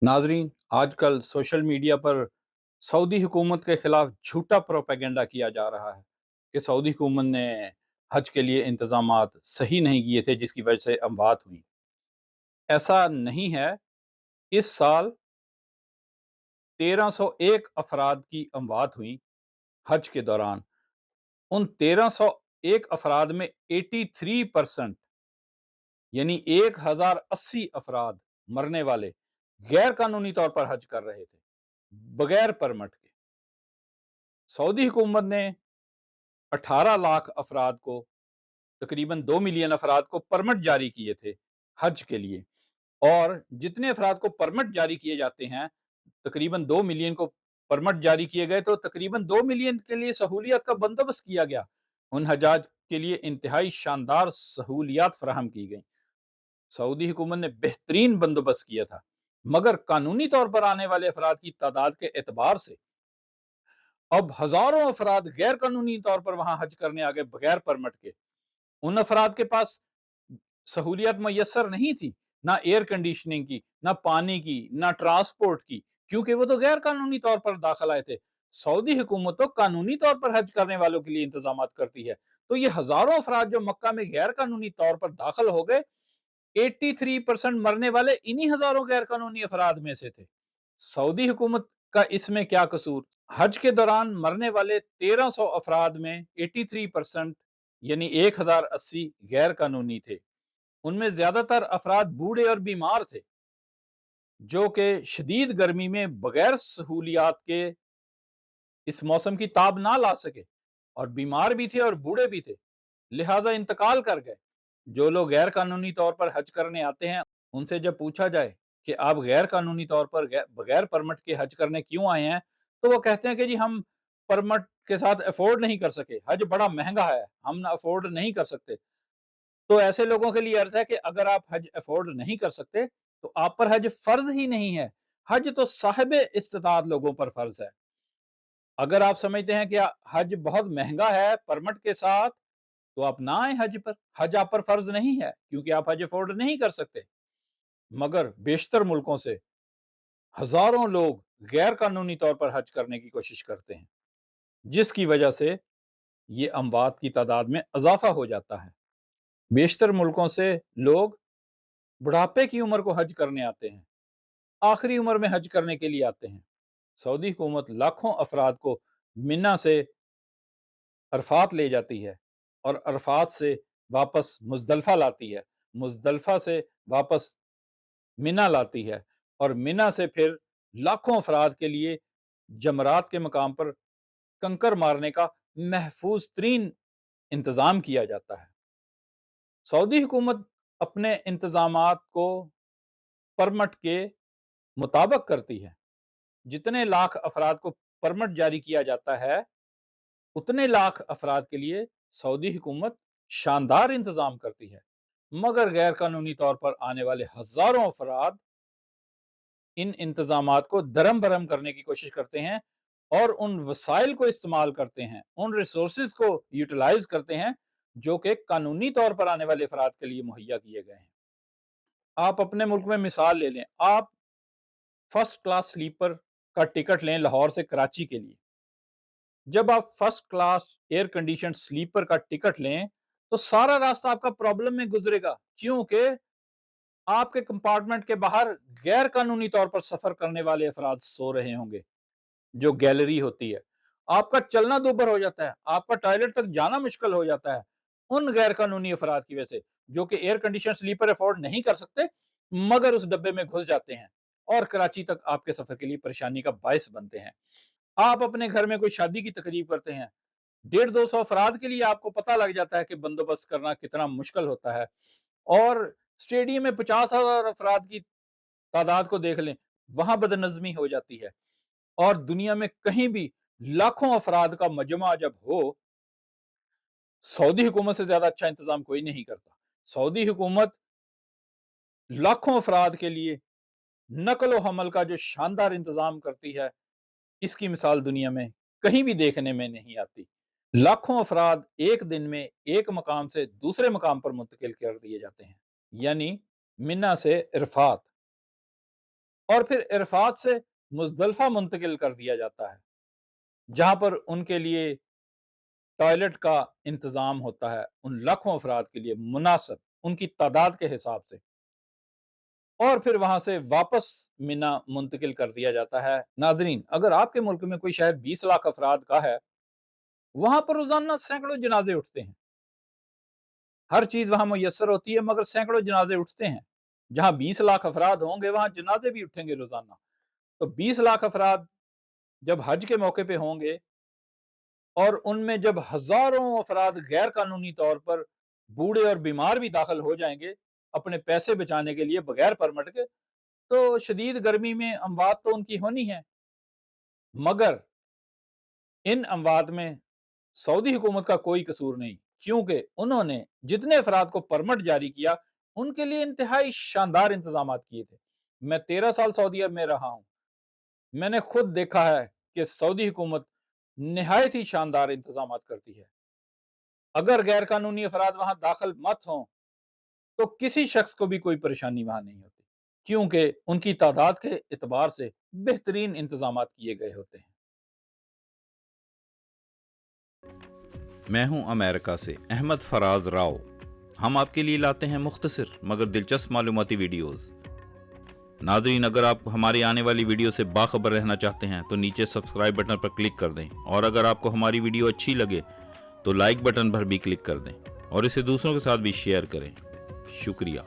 नाजरीन, आजकल social media पर सऊदी हुकूमत के खिलाफ झूठा प्रोपेगेंडा किया जा रहा है कि सऊदी हुकूमत ने हज के लिए इंतजामात सही नहीं किए थे, जिसकी वजह से अमवात हुई। ऐसा नहीं है। इस साल 1301 अफराद की अमवात हुई हज के दौरान। उन 1301 अफराद में 83% यानी 1080 अफराद मरने वाले गैर कानूनी तौर पर हज कर रहे थे, बगैर परमिट के। सऊदी हुकूमत ने 18 लाख अफराद को, तकरीबन 2 मिलियन अफराद को परमिट जारी किए थे हज के लिए। और जितने अफराद को परमिट जारी किए जाते हैं, तकरीबन 2 मिलियन को परमिट जारी किए गए, तो तकरीबन 2 मिलियन के लिए सहूलियत का बंदोबस्त किया गया। उन हजाज के लिए इंतहाई शानदार सहूलियात फराहम की गई। सऊदी हुकूमत ने बेहतरीन बंदोबस्त किया था, मगर कानूनी तौर पर आने वाले अफराद की तादाद के एतबार से अब हजारों अफराद गैर कानूनी तौर पर वहां हज करने आ गए, बगैर परमिट के। उन अफराद के पास सहूलियत मैसर नहीं थी, ना एयर कंडीशनिंग की, ना पानी की, ना ट्रांसपोर्ट की, क्योंकि वो तो गैर कानूनी तौर पर दाखिल आए थे। सऊदी हुकूमत तो कानूनी तौर पर हज करने वालों के लिए इंतजाम करती है। तो ये हजारों अफराद जो मक्का में गैर कानूनी तौर पर दाखिल हो गए, 83% मरने वाले इन्हीं हजारों गैर कानूनी अफराद में से थे। सऊदी हुकूमत का इसमें क्या कसूर? हज के दौरान मरने वाले 1300 अफराद में 83% यानी 1080 गैर कानूनी थे। उनमें ज्यादातर अफराद बूढ़े और बीमार थे, जो कि शदीद गर्मी में बगैर सहूलियात के इस मौसम की ताब ना ला सके, और बीमार भी थे और बूढ़े भी थे, लिहाजा इंतकाल कर गए। जो लोग गैर कानूनी तौर पर हज करने आते हैं, उनसे जब पूछा जाए कि आप गैर कानूनी तौर पर बगैर परमिट के हज करने क्यों आए हैं, तो वो कहते हैं कि जी हम परमिट के साथ अफोर्ड नहीं कर सके, हज बड़ा महंगा है, हम ना अफोर्ड नहीं कर सकते। तो ऐसे लोगों के लिए अर्ज है कि अगर आप हज अफोर्ड नहीं कर सकते, तो आप पर हज फर्ज ही नहीं है। हज तो साहिब इस्तिताअत लोगों पर फर्ज है। अगर आप समझते हैं कि हज बहुत महंगा है परमिट के साथ, तो आप ना आए हज पर। हज आप पर फर्ज नहीं है, क्योंकि आप हज अफोर्ड नहीं कर सकते। मगर बेशतर मुल्कों से हजारों लोग गैर कानूनी तौर पर हज करने की कोशिश करते हैं, जिसकी वजह से ये अमवात की तादाद में इजाफा हो जाता है। बेशतर मुल्कों से लोग बुढ़ापे की उम्र को हज करने आते हैं, आखिरी उम्र में हज करने के लिए आते हैं। सऊदी हुकूमत लाखों अफराद को मिना से अरफात ले जाती है, और अरफात से वापस मुजदलफा लाती है, मुजदलफा से वापस मिना लाती है, और मिना से फिर लाखों अफराद के लिए जमरात के मकाम पर कंकर मारने का महफूज तरीन इंतजाम किया जाता है। सऊदी हुकूमत अपने इंतजामात को परमिट के मुताबिक करती है। जितने लाख अफराद को परमिट जारी किया जाता है, उतने लाख अफराद के लिए सऊदी हुकूमत शानदार इंतजाम करती है। मगर गैर कानूनी तौर पर आने वाले हजारों अफराद इन इंतजामात को दरम बरम करने की कोशिश करते हैं, और उन वसाइल को इस्तेमाल करते हैं, उन रिसोर्सेज को यूटिलाइज करते हैं, जो कि कानूनी तौर पर आने वाले अफराद के लिए मुहैया किए गए हैं। आप अपने मुल्क में मिसाल ले लें। आप फर्स्ट क्लास स्लीपर का टिकट लें लाहौर से कराची के लिए। जब आप first class air condition sleeper का टिकट लें, तो सारा रास्ता आपका प्रॉब्लम में गुजरेगा, क्योंकि आपके कंपार्टमेंट के बाहर गैर कानूनी तौर पर सफर करने वाले अफराद सो रहे होंगे, जो गैलरी होती है। आपका चलना दूभर हो जाता है, आपका टॉयलेट तक जाना मुश्किल हो जाता है, उन गैर कानूनी अफराद की वजह से, जो कि एयर कंडीशन स्लीपर अफोर्ड नहीं कर सकते, मगर उस डब्बे में घुस जाते हैं और कराची तक आपके सफर के लिए परेशानी का बायस बनते हैं। आप अपने घर में कोई शादी की तकरीब करते हैं, 150-200 अफराद के लिए आपको पता लग जाता है कि बंदोबस्त करना कितना मुश्किल होता है। और स्टेडियम में 50,000 अफराद की तादाद को देख लें, वहां बदनज़मी हो जाती है। और दुनिया में कहीं भी लाखों अफराद का मजमा जब हो, सऊदी हुकूमत से ज्यादा अच्छा इंतजाम कोई नहीं करता। सऊदी हुकूमत लाखों अफराद के लिए नकल व हमल का जो शानदार इंतजाम करती है, इसकी मिसाल दुनिया में कहीं भी देखने में नहीं आती। लाखों अफराद एक दिन में एक मकाम से दूसरे मकाम पर मुंतकिल कर दिए जाते हैं, यानी मिना से इरफात। اور پھر عرفات سے مزدلفہ منتقل کر دیا جاتا ہے، جہاں پر ان کے لیے ٹوائلٹ کا انتظام ہوتا ہے ان لاکھوں افراد کے لیے مناسب ان کی تعداد کے حساب سے، اور پھر وہاں سے واپس مینا منتقل کر دیا جاتا ہے۔ ناظرین، اگر آپ کے ملک میں کوئی شہر 20 لاکھ افراد کا ہے، وہاں پر روزانہ سینکڑوں جنازے اٹھتے ہیں، ہر چیز وہاں میسر ہوتی ہے مگر سینکڑوں جنازے اٹھتے ہیں۔ جہاں 20 لاکھ افراد ہوں گے وہاں جنازے بھی اٹھیں گے روزانہ۔ تو 20 لاکھ افراد جب حج کے موقع پہ ہوں گے اور ان میں جب ہزاروں افراد غیر قانونی طور پر بوڑھے اور بیمار بھی داخل ہو جائیں گے اپنے پیسے بچانے کے لیے بغیر پرمٹ کے، تو شدید گرمی میں اموات تو ان کی ہونی ہے، مگر ان اموات میں سعودی حکومت کا کوئی قصور نہیں، کیونکہ انہوں نے جتنے افراد کو پرمٹ جاری کیا ان کے لیے انتہائی شاندار انتظامات کیے تھے۔ میں 13 سال سعودیہ میں رہا ہوں، میں نے خود دیکھا ہے کہ سعودی حکومت نہایت ہی شاندار انتظامات کرتی ہے۔ اگر غیر قانونی افراد وہاں داخل مت ہوں تو کسی شخص کو بھی کوئی پریشانی وہاں نہیں ہوتی، کیونکہ ان کی تعداد کے اعتبار سے بہترین انتظامات کیے گئے ہوتے ہیں۔ میں ہوں امریکہ سے احمد فراز راؤ۔ ہم آپ کے لیے لاتے ہیں مختصر مگر دلچسپ معلوماتی ویڈیوز۔ ناظرین، اگر آپ ہماری آنے والی ویڈیو سے باخبر رہنا چاہتے ہیں تو نیچے سبسکرائب بٹن پر کلک کر دیں، اور اگر آپ کو ہماری ویڈیو اچھی لگے تو لائک بٹن پر بھی کلک کر دیں اور اسے دوسروں کے ساتھ بھی شیئر کریں۔ شکریہ۔